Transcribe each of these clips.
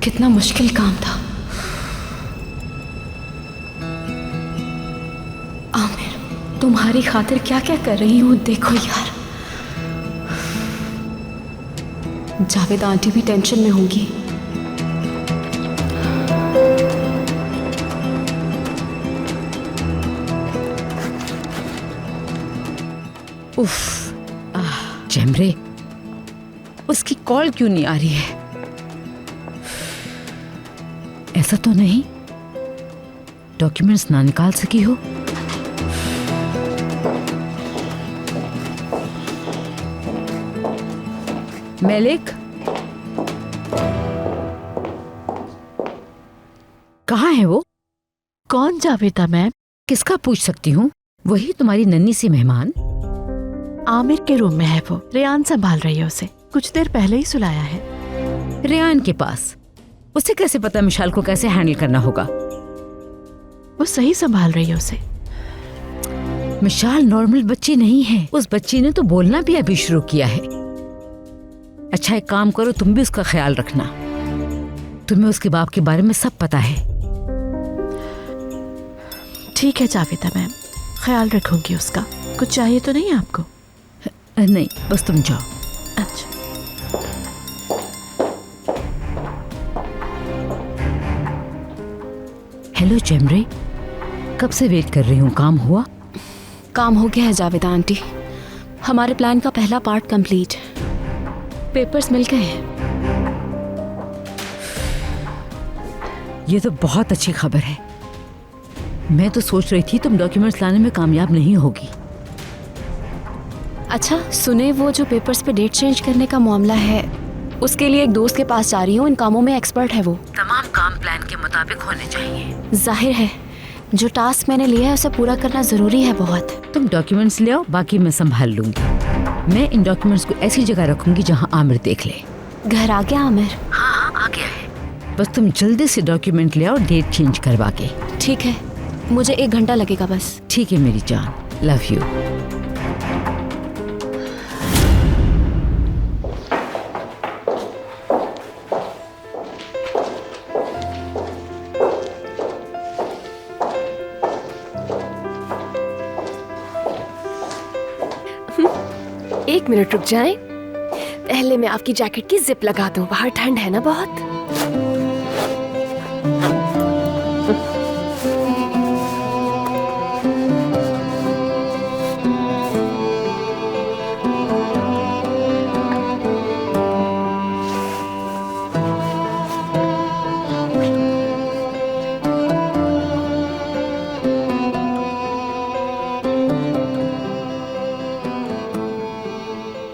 कितना मुश्किल काम था। आमिर, तुम्हारी खातिर क्या क्या कर रही हूँ देखो यार। जावेद आंटी भी टेंशन में होंगी। उफ, जमरे, उसकी कॉल क्यों नहीं आ रही है? ऐसा तो नहीं डॉक्यूमेंट्स ना निकाल सकी हो? मलिक, कहाँ है वो? कौन जावेदा मैम? किसका पूछ सकती हूँ? वही तुम्हारी नन्ही सी मेहमान। आमिर के रूम में है वो। रेयान संभाल रही है उसे। कुछ देर पहले ही सुलाया है। रेयान के पास? उसे कैसे पता मिशाल को कैसे हैंडल करना होगा? वो सही संभाल रही है उसे। मिशाल नॉर्मल बच्ची नहीं है। उस बच्ची ने तो बोलना भी अभी शुरू किया है। अच्छा, एक काम करो, तुम भी उसका ख्याल रखना। तुम्हें उसके बाप के बारे में सब पता है। ठीक है जावेदा मैम, ख्याल रखूंगी उसका। कुछ चाहिए तो नहीं आपको? नहीं, बस तुम जाओ। अच्छा। हेलो जमरे, कब से वेट कर रही हूँ। काम हुआ? काम हो गया है जावेदा आंटी। हमारे प्लान का पहला पार्ट कंप्लीट। पेपर्स मिल गए हैं। ये तो बहुत अच्छी खबर है। मैं तो सोच रही थी तुम डॉक्यूमेंट्स लाने में कामयाब नहीं होगी। अच्छा सुने, वो जो पेपर्स पे डेट चेंज करने का मामला है, उसके लिए एक दोस्त के पास जा रही हूँ। इन कामों में एक्सपर्ट है वो। तमाम काम प्लान के मुताबिक होने चाहिए। जाहिर है जो टास्क मैंने लिया है उसे पूरा करना जरूरी है बहुत। तुम डॉक्यूमेंट्स ले आओ, बाकी मैं संभाल लूंगी। मैं इन डॉक्यूमेंट्स को ऐसी जगह रखूंगी जहाँ आमिर देख ले। घर आ गया आमिर? हाँ, आ गया है। बस तुम जल्दी से डॉक्यूमेंट ले आओ, डेट चेंज करवा के। ठीक है, मुझे 1 घंटा लगेगा बस। ठीक है मेरी जान, लव यू। एक मिनट रुक जाएं। पहले मैं आपकी जैकेट की जिप लगा दूं, बाहर ठंड है ना बहुत।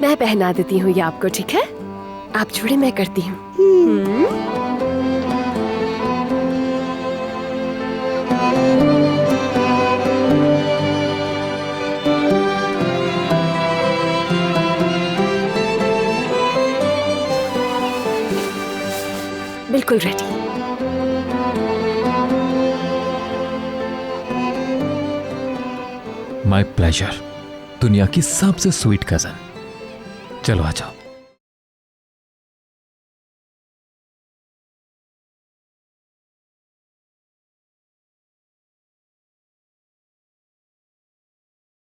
मैं पहना देती हूँ ये आपको, ठीक है? आप जुड़े, मैं करती हूँ। बिल्कुल रेडी। My pleasure. दुनिया की सबसे स्वीट कजन। चलो आ जाओ।